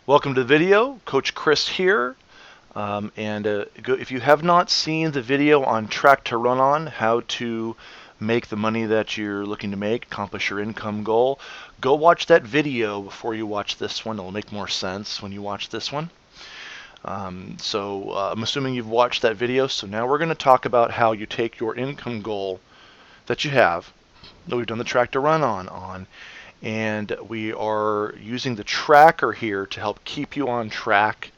Welcome to the video. Coach Chris here. If you have not seen the video on Track to Run On, how to make the money that you're looking to make, accomplish your income goal, go watch that video before you watch this one. It'll make more sense when you watch this one. I'm assuming you've watched that video, so now we're going to talk about how you take your income goal that you have, that we've done the Track to Run on, and we are using the tracker here to help keep you on track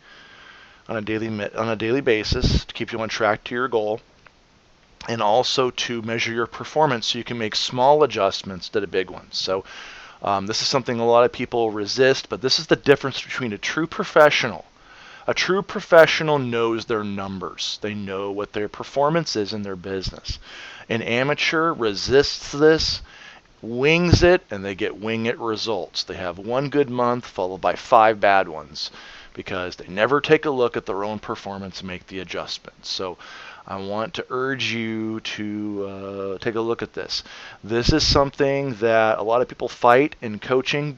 on a daily basis, to keep you on track to your goal, and also to measure your performance so you can make small adjustments to the big ones. So this is something a lot of people resist, but this is the difference between a true professional. A true professional knows their numbers. They know what their performance is in their business. An amateur resists this, wings it, and they get wing it results. They have one good month followed by 5 bad ones because they never take a look at their own performance and make the adjustments. So I want to urge you to take a look at this. This is something that a lot of people fight in coaching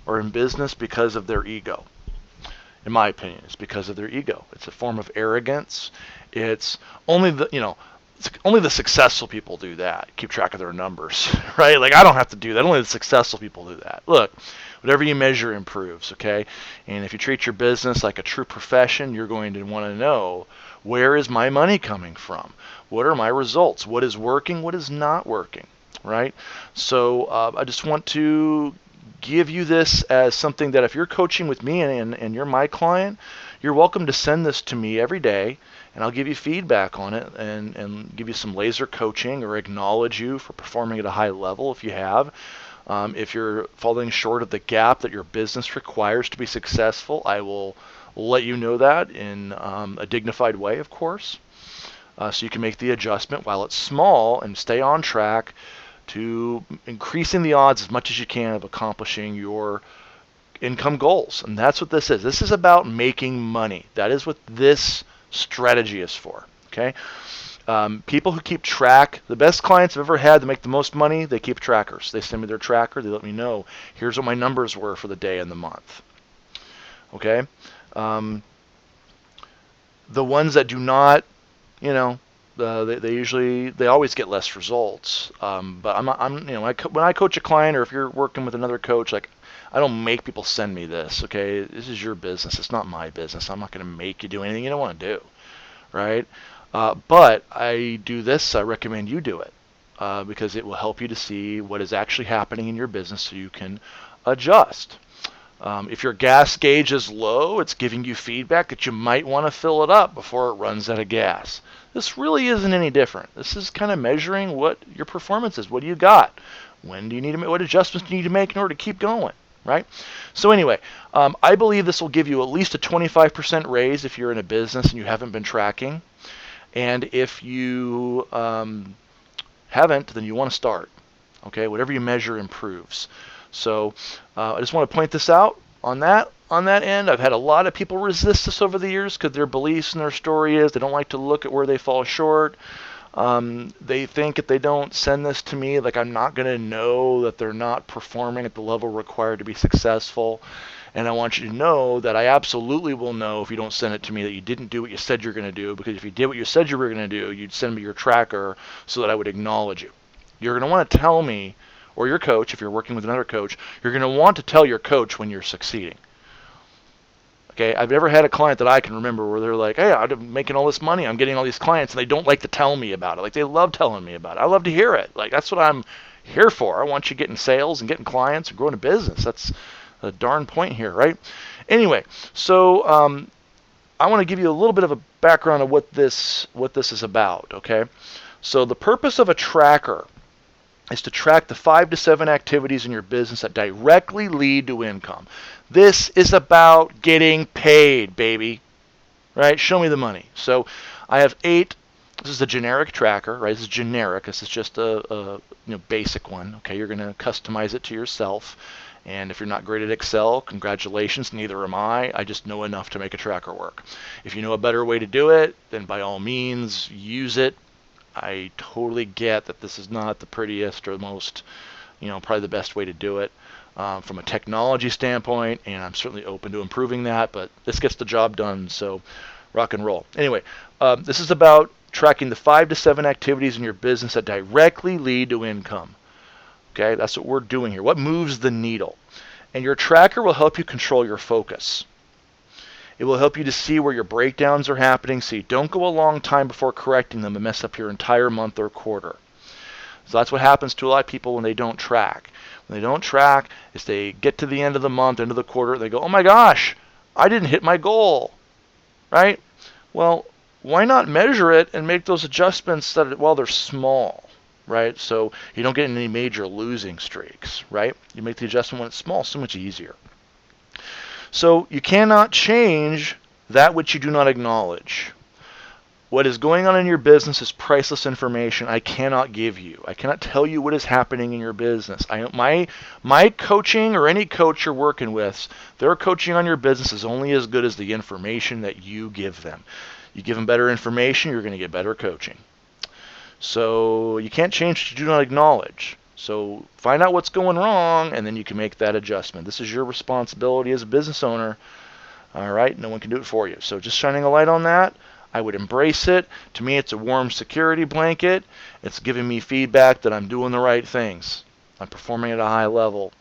or in business because of their ego. In my opinion, it's because of their ego. It's a form of arrogance. It's only the successful people do that. Keep track of their numbers, right? Like, I don't have to do that. Only the successful people do that. Look, whatever you measure improves, okay? And if you treat your business like a true profession, you're going to want to know, where is my money coming from? What are my results? What is working? What is not working, right? So I just want to give you this as something that if you're coaching with me and you're my client, you're welcome to send this to me every day, and I'll give you feedback on it and give you some laser coaching or acknowledge you for performing at a high level if you have. If you're falling short of the gap that your business requires to be successful, I will let you know that in a dignified way, of course, so you can make the adjustment while it's small and stay on track to increasing the odds as much as you can of accomplishing your income goals. And that's what this is. This is about making money. That is what this strategy is for. Okay? People who keep track, the best clients I've ever had to make the most money, they keep trackers. They send me their tracker. They let me know, here's what my numbers were for the day and the month. Okay? The ones that do not, they always get less results. But when I coach a client, or if you're working with another coach, like, I don't make people send me this. Okay, this is your business. It's not my business. I'm not going to make you do anything you don't want to do, right? But I do this. I recommend you do it because it will help you to see what is actually happening in your business, so you can adjust. If your gas gauge is low, it's giving you feedback that you might want to fill it up before it runs out of gas. This really isn't any different. This is kind of measuring what your performance is. What do you got? When do you need to make? What adjustments do you need to make in order to keep going? Right? So anyway, I believe this will give you at least a 25% raise if you're in a business and you haven't been tracking. And if you haven't, then you want to start. Okay? Whatever you measure improves. So I just want to point this out on that end. I've had a lot of people resist this over the years because their beliefs and their story is they don't like to look at where they fall short. They think if they don't send this to me, like, I'm not going to know that they're not performing at the level required to be successful. And I want you to know that I absolutely will know if you don't send it to me that you didn't do what you said you're going to do, because if you did what you said you were going to do, you'd send me your tracker so that I would acknowledge you. You're going to want to tell me, or your coach, if you're working with another coach, you're going to want to tell your coach when you're succeeding. Okay, I've never had a client that I can remember where they're like, hey, I'm making all this money, I'm getting all these clients, and they don't like to tell me about it. Like, they love telling me about it. I love to hear it. Like, that's what I'm here for. I want you getting sales and getting clients and growing a business. That's the darn point here, right? Anyway, so I want to give you a little bit of a background of what this is about, okay? So the purpose of a tracker is to track the 5 to 7 activities in your business that directly lead to income. This is about getting paid, baby. Right? Show me the money. So I have 8. This is a generic tracker, right? This is generic. This is just a basic one. Okay, you're going to customize it to yourself. And if you're not great at Excel, congratulations, neither am I. I just know enough to make a tracker work. If you know a better way to do it, then by all means, use it. I totally get that this is not the prettiest or the most, probably the best way to do it. from a technology standpoint, and I'm certainly open to improving that, but this gets the job done, so rock and roll. Anyway, this is about tracking the 5 to 7 activities in your business that directly lead to income. Okay, that's what we're doing here. What moves the needle? And your tracker will help you control your focus. It will help you to see where your breakdowns are happening so you don't go a long time before correcting them and mess up your entire month or quarter. So that's what happens to a lot of people when they don't track. When they don't track, is they get to the end of the month, end of the quarter, they go, oh my gosh, I didn't hit my goal, right? Well, why not measure it and make those adjustments that, well, they're small, right? So you don't get any major losing streaks, right? You make the adjustment when it's small, so much easier. So you cannot change that which you do not acknowledge. What is going on in your business is priceless information I cannot give you. I cannot tell you what is happening in your business. My coaching, or any coach you're working with, their coaching on your business is only as good as the information that you give them. You give them better information, you're going to get better coaching. So you can't change what you do not acknowledge. So find out what's going wrong, and then you can make that adjustment. This is your responsibility as a business owner. All right, no one can do it for you. So just shining a light on that. I would embrace it. To me, it's a warm security blanket. It's giving me feedback that I'm doing the right things. I'm performing at a high level.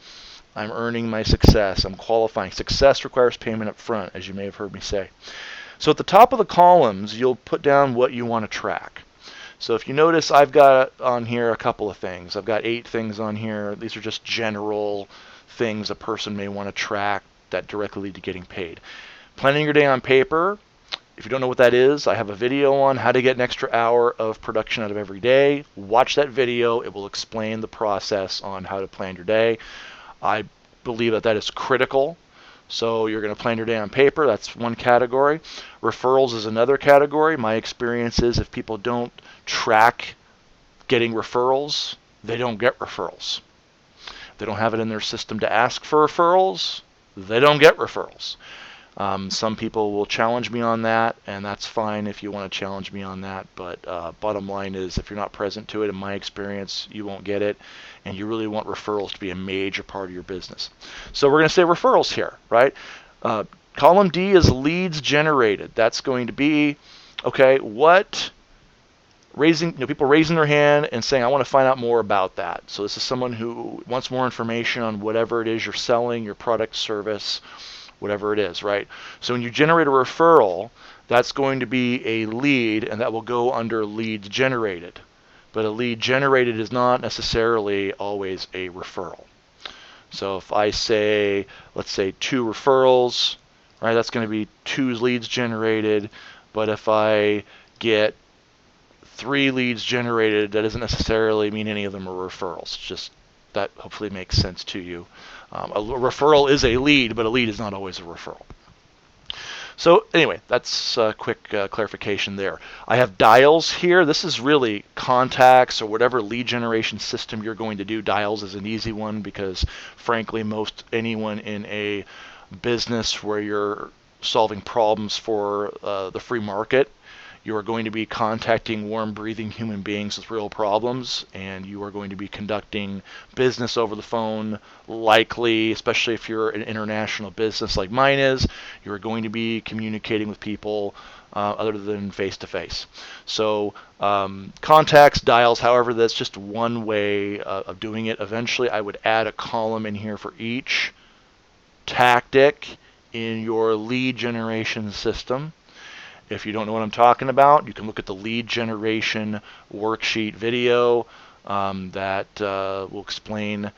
I'm earning my success. I'm qualifying. Success requires payment up front, as you may have heard me say. So at the top of the columns, you'll put down what you want to track. So if you notice, I've got on here a couple of things. I've got 8 things on here. These are just general things a person may want to track that directly lead to getting paid. Planning your day on paper. If you don't know what that is, I have a video on how to get an extra hour of production out of every day. Watch that video. It will explain the process on how to plan your day. I believe that is critical. So you're going to plan your day on paper. That's one category. Referrals is another category. My experience is if people don't track getting referrals, they don't get referrals. If they don't have it in their system to ask for referrals, they don't get referrals. Some people will challenge me on that, and that's fine if you want to challenge me on that. But bottom line is, if you're not present to it, in my experience, you won't get it. And you really want referrals to be a major part of your business. So we're going to say referrals here, right? Column D is leads generated. That's going to be, okay, what people raising their hand and saying, I want to find out more about that. So this is someone who wants more information on whatever it is you're selling, your product, service, whatever it is, right? So when you generate a referral, that's going to be a lead, and that will go under leads generated. But a lead generated is not necessarily always a referral. So if I say, let's say 2 referrals, right, that's going to be 2 leads generated. But if I get 3 leads generated, that doesn't necessarily mean any of them are referrals. Just that hopefully makes sense to you. A referral is a lead, but a lead is not always a referral. So anyway, that's a quick clarification there. I have dials here. This is really contacts or whatever lead generation system you're going to do. Dials is an easy one because, frankly, most anyone in a business where you're solving problems for the free market, you are going to be contacting warm breathing human beings with real problems, and you are going to be conducting business over the phone, likely, especially if you're an international business like mine is, you are going to be communicating with people other than face-to-face. So contacts, dials, however, that's just one way of doing it. Eventually, I would add a column in here for each tactic in your lead generation system. If you don't know what I'm talking about, you can look at the lead generation worksheet video that will explain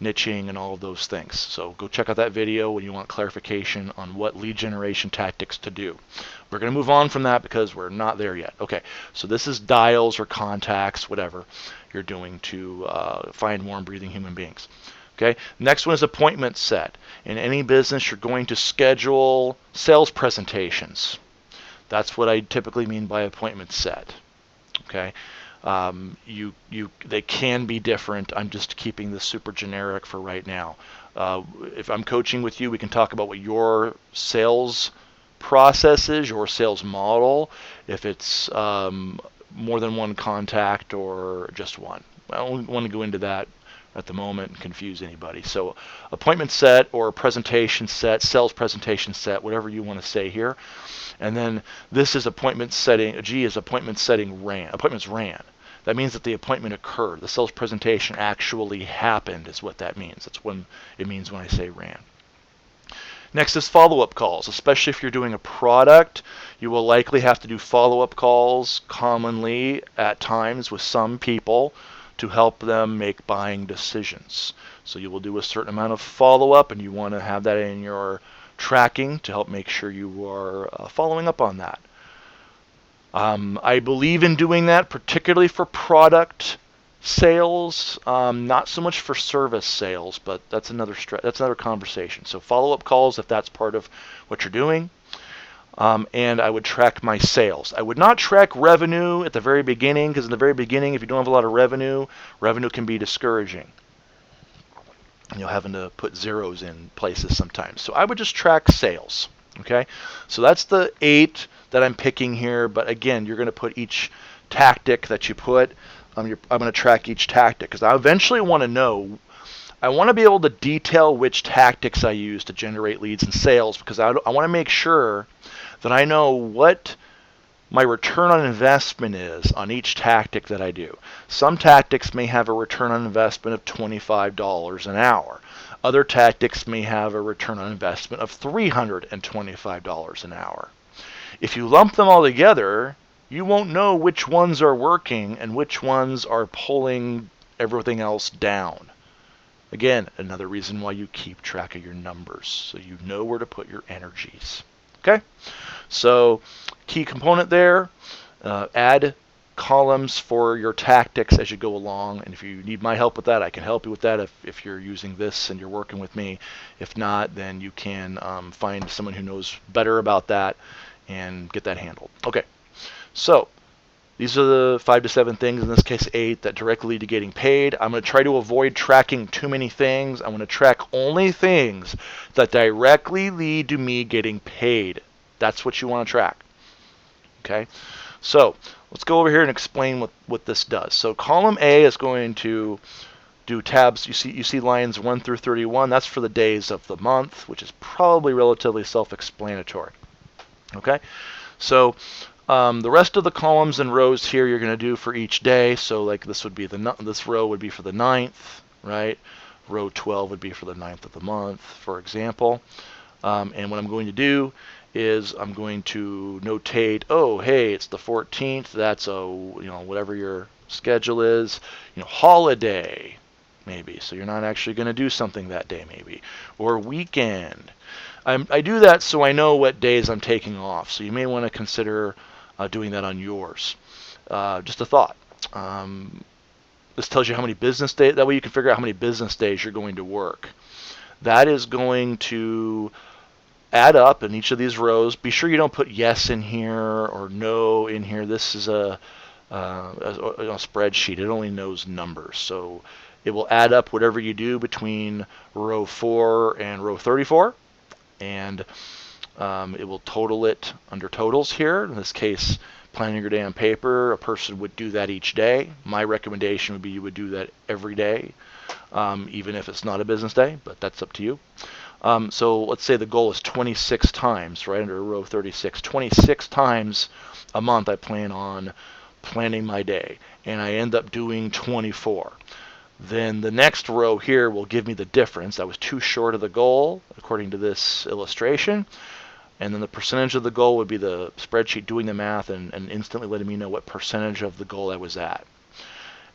niching and all of those things. So go check out that video when you want clarification on what lead generation tactics to do. We're going to move on from that because we're not there yet. Okay, so this is dials or contacts, whatever you're doing to find warm breathing human beings. Okay, next one is appointment set. In any business, you're going to schedule sales presentations. That's what I typically mean by appointment set. Okay, they can be different. I'm just keeping this super generic for right now. If I'm coaching with you, we can talk about what your sales process is, your sales model. If it's more than one contact or just one, I don't want to go into that at the moment and confuse anybody. So appointment set or presentation set, sales presentation set, whatever you want to say here. And then this is appointment setting, G is appointment setting ran, appointments ran. That means that the appointment occurred. The sales presentation actually happened is what that means. That's when it means when I say ran. Next is follow-up calls. Especially if you're doing a product, you will likely have to do follow-up calls commonly at times with some people to help them make buying decisions. So you will do a certain amount of follow-up, and you want to have that in your tracking to help make sure you are following up on that. I believe in doing that, particularly for product sales, not so much for service sales, but that's another conversation. So follow-up calls, if that's part of what you're doing. And I would track my sales. I would not track revenue at the very beginning, because in the very beginning, if you don't have a lot of revenue can be discouraging. You're having to put zeros in places sometimes. So I would just track sales. Okay, so that's the 8 that I'm picking here. But again, you're going to put each tactic that you put. I'm going to track each tactic because I eventually want to know. I want to be able to detail which tactics I use to generate leads and sales, because I want to make sure that I know what my return on investment is on each tactic that I do. Some tactics may have a return on investment of $25 an hour. Other tactics may have a return on investment of $325 an hour. If you lump them all together, you won't know which ones are working and which ones are pulling everything else down. Again, another reason why you keep track of your numbers, so you know where to put your energies. Okay? So, key component there, add columns for your tactics as you go along. And if you need my help with that, I can help you with that if you're using this and you're working with me. If not, then you can find someone who knows better about that and get that handled. Okay, so these are the 5 to 7 things, in this case 8, that directly lead to getting paid. I'm going to try to avoid tracking too many things. I'm going to track only things that directly lead to me getting paid. That's what you want to track. Okay, so let's go over here and explain what this does. So column A is going to do tabs. You see lines 1 through 31. That's for the days of the month, which is probably relatively self-explanatory. Okay, so the rest of the columns and rows here you're going to do for each day. So like this would be this row would be for the 9th, right? Row 12 would be for the 9th of the month, for example. And what I'm going to do is I'm going to notate, oh, hey, it's the 14th. That's whatever your schedule is, holiday, maybe. So you're not actually going to do something that day, maybe, or weekend. I do that so I know what days I'm taking off. So you may want to consider doing that on yours. Just a thought. This tells you how many business days. That way you can figure out how many business days you're going to work. That is going to add up in each of these rows. Be sure you don't put yes in here or no in here. This is a spreadsheet. It only knows numbers. So it will add up whatever you do between row 4 and row 34. And it will total it under totals here. In this case, planning your day on paper, a person would do that each day. My recommendation would be you would do that every day, even if it's not a business day, but that's up to you. So let's say the goal is 26 times, right under row 36. 26 times a month I plan on planning my day, and I end up doing 24. Then the next row here will give me the difference. I was too short of the goal, according to this illustration. And then the percentage of the goal would be the spreadsheet doing the math and instantly letting me know what percentage of the goal I was at.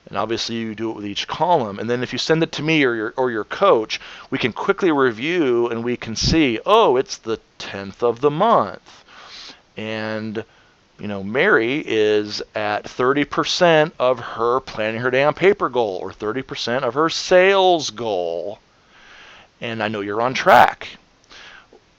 And obviously you do it with each column. And then if you send it to me or your coach, we can quickly review and we can see, oh, it's the 10th of the month. And Mary is at 30% of her planning her day on paper goal, or 30% of her sales goal. And I know you're on track,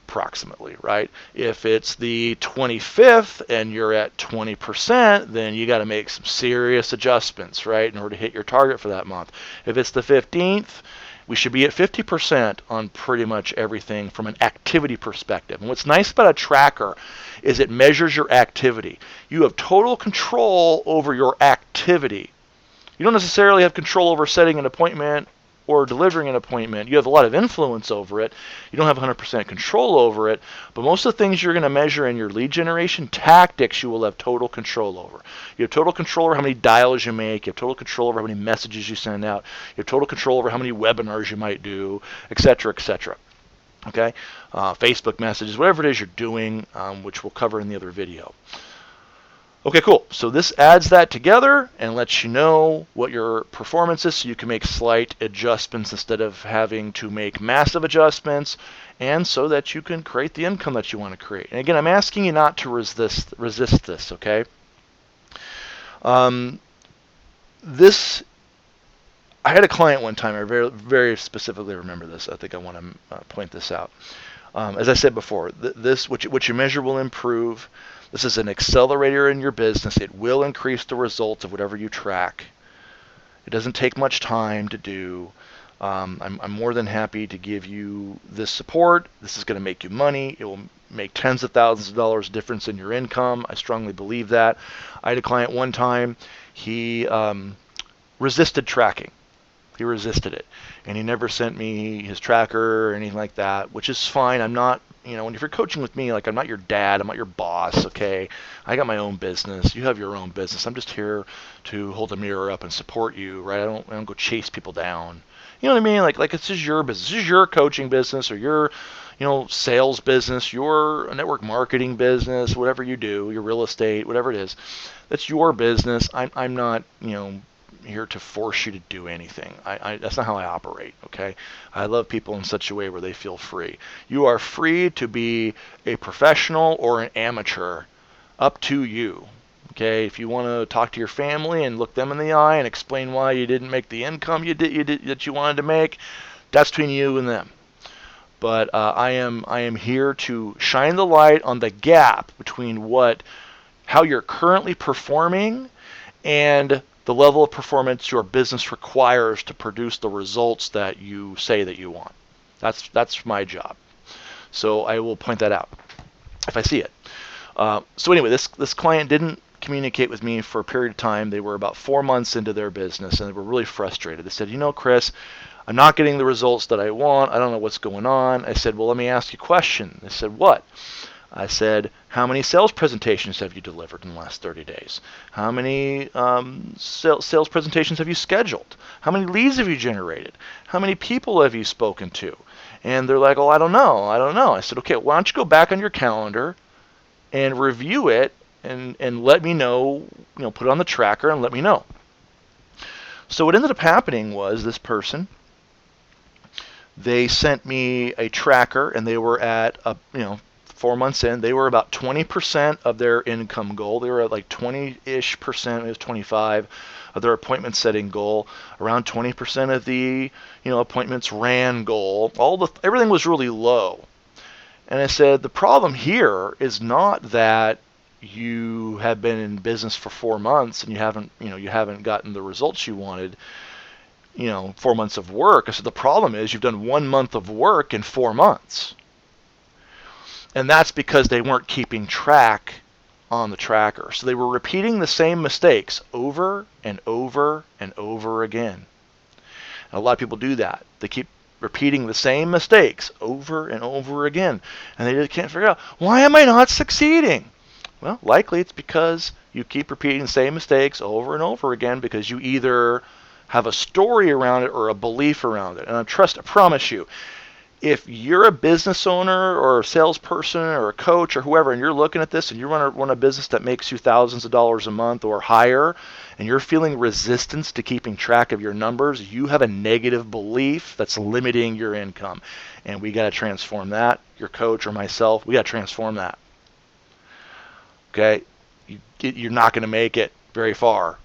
approximately, right? If it's the 25th and you're at 20%, then you got to make some serious adjustments, right, in order to hit your target for that month. If it's the 15th, we should be at 50% on pretty much everything from an activity perspective. And what's nice about a tracker is it measures your activity. You have total control over your activity. You don't necessarily have control over setting an appointment or delivering an appointment, you have a lot of influence over it. You don't have 100% control over it, but most of the things you're going to measure in your lead generation tactics, you will have total control over. You have total control over how many dials you make. You have total control over how many messages you send out. You have total control over how many webinars you might do, etc., etc. Okay, Facebook messages, whatever it is you're doing, which we'll cover in the other video. Okay, cool. So this adds that together and lets you know what your performance is, so you can make slight adjustments instead of having to make massive adjustments, and so that you can create the income that you want to create. And again, I'm asking you not to resist this, okay? I had a client one time, I very, very specifically remember this. I think I want to point this out. As I said before, what you measure will improve. This is an accelerator in your business. It will increase the results of whatever you track. It doesn't take much time to do. I'm more than happy to give you this support. This is going to make you money. It will make tens of thousands of dollars difference in your income. I strongly believe that. I had a client one time. He resisted tracking. He resisted it, and he never sent me his tracker or anything like that, which is fine. I'm not, if you're coaching with me, like, I'm not your dad, I'm not your boss, okay? I got my own business. You have your own business. I'm just here to hold the mirror up and support you, right? I don't go chase people down. You know what I mean? Like this is your business. This is your coaching business, or your, sales business, your network marketing business, whatever you do, your real estate, whatever it is. That's your business. I'm not, here to force you to do anything. That's not how I operate, okay? I love people in such a way where they feel free. You are free to be a professional or an amateur, up to you, okay? If you want to talk to your family and look them in the eye and explain why you didn't make the income that you wanted to make, that's between you and them. But I am here to shine the light on the gap between how you're currently performing and the level of performance your business requires to produce the results that you say that you want. That's my job. So I will point that out if I see it. So anyway, this client didn't communicate with me for a period of time. They were about 4 months into their business, and they were really frustrated. They said, Chris, I'm not getting the results that I want. I don't know what's going on. I said, well, let me ask you a question. They said, what? I said, how many sales presentations have you delivered in the last 30 days? How many sales presentations have you scheduled? How many leads have you generated? How many people have you spoken to? And they're like, oh, I don't know. I said, okay, why don't you go back on your calendar and review it and let me know, put it on the tracker and let me know. So what ended up happening was this person, they sent me a tracker, and they were at 4 months in, they were about 20% of their income goal. They were at like 20-ish percent, it was 25 of their appointment setting goal, around 20% of the appointments ran goal. Everything was really low. And I said, the problem here is not that you have been in business for 4 months and you haven't gotten the results you wanted, 4 months of work. I said, the problem is you've done 1 month of work in 4 months. And that's because they weren't keeping track on the tracker. So they were repeating the same mistakes over and over and over again. And a lot of people do that. They keep repeating the same mistakes over and over again. And they just can't figure out, why am I not succeeding? Well, likely it's because you keep repeating the same mistakes over and over again, because you either have a story around it or a belief around it. And I promise you, if you're a business owner or a salesperson or a coach or whoever, and you're looking at this and you run a business that makes you thousands of dollars a month or higher, and you're feeling resistance to keeping track of your numbers, you have a negative belief that's limiting your income. And we got to transform that. Your coach or myself, we got to transform that. Okay? You're not going to make it very far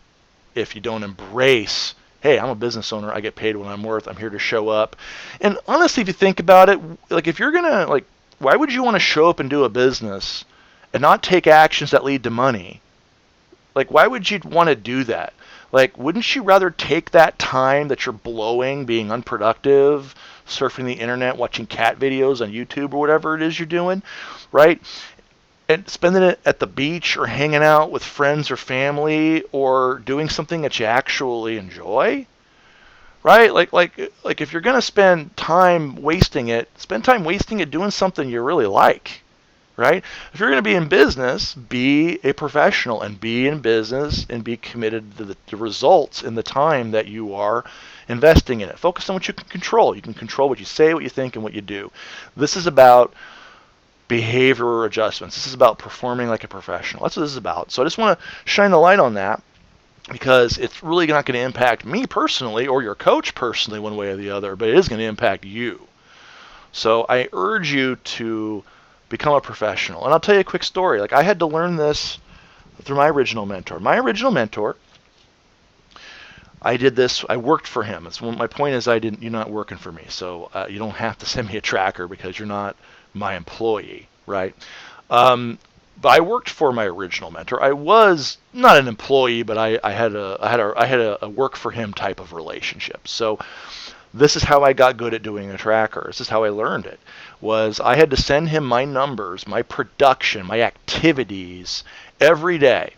if you don't embrace, hey, I'm a business owner. I get paid what I'm worth. I'm here to show up. And honestly, if you think about it, like, if you're going to, why would you want to show up and do a business and not take actions that lead to money? Why would you want to do that? Wouldn't you rather take that time that you're blowing being unproductive, surfing the internet, watching cat videos on YouTube or whatever it is you're doing, right? And spending it at the beach or hanging out with friends or family or doing something that you actually enjoy, right? Like if you're going to spend time wasting it, spend time wasting it doing something you really like, right? If you're going to be in business, be a professional and be in business and be committed to the results in the time that you are investing in it. Focus on what you can control. You can control what you say, what you think, and what you do. This is about behavior adjustments. This is about performing like a professional. That's what this is about. So I just want to shine the light on that, because it's really not going to impact me personally or your coach personally one way or the other, but it is going to impact you. So I urge you to become a professional. And I'll tell you a quick story. Like, I had to learn this through my original mentor. My original mentor, I did this, I worked for him. My point is, you're not working for me. So you don't have to send me a tracker because you're not my employee, right? But I worked for my original mentor. I was not an employee, but I had a work for him type of relationship. So this is how I got good at doing a tracker. This is how I learned it. Was I had to send him my numbers, my production, my activities every day.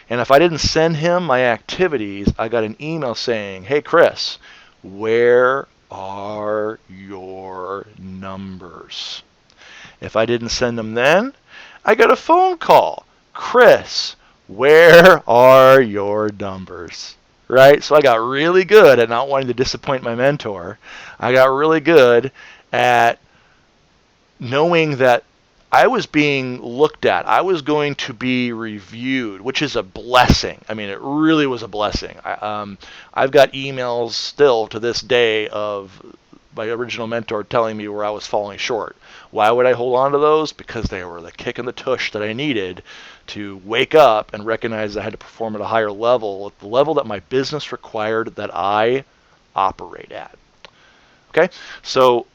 And if I didn't send him my activities, I got an email saying, "Hey Chris, where are your numbers?" If I didn't send them then, I got a phone call. "Chris, where are your numbers?" Right? So I got really good at not wanting to disappoint my mentor. I got really good at knowing that I was being looked at. I was going to be reviewed, which is a blessing. I mean, it really was a blessing. I've got emails still to this day of my original mentor telling me where I was falling short. Why would I hold on to those? Because they were the kick in the tush that I needed to wake up and recognize I had to perform at a higher level, at the level that my business required that I operate at. Okay? So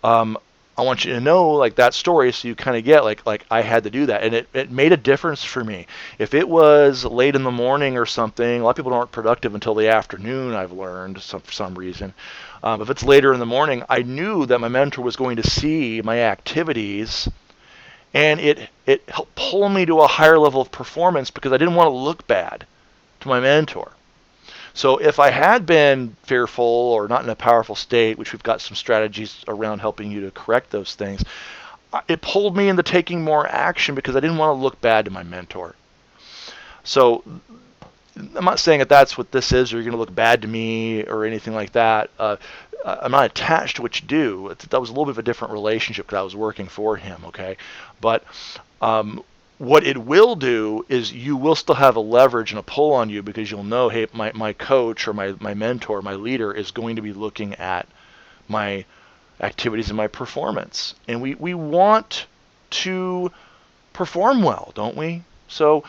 I want you to know like that story, so you kind of get like I had to do that, and it made a difference for me. If it was late in the morning or something, a lot of people aren't productive until the afternoon, I've learned for some reason. If it's later in the morning, I knew that my mentor was going to see my activities, and it helped pull me to a higher level of performance because I didn't want to look bad to my mentor. So if I had been fearful or not in a powerful state, which we've got some strategies around helping you to correct those things, it pulled me into taking more action because I didn't want to look bad to my mentor. So I'm not saying that that's what this is, or you're going to look bad to me or anything like that. I'm not attached to what you do. That was a little bit of a different relationship because I was working for him, okay? But what it will do is you will still have a leverage and a pull on you because you'll know, hey, my coach or my mentor, my leader is going to be looking at my activities and my performance. And we want to perform well, don't we? So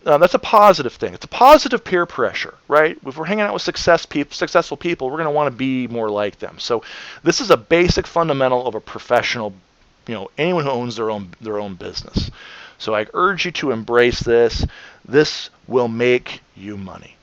that's a positive thing. It's a positive peer pressure, right? If we're hanging out with successful people, we're going to want to be more like them. So this is a basic fundamental of a professional, anyone who owns their own business. So I urge you to embrace this. This will make you money.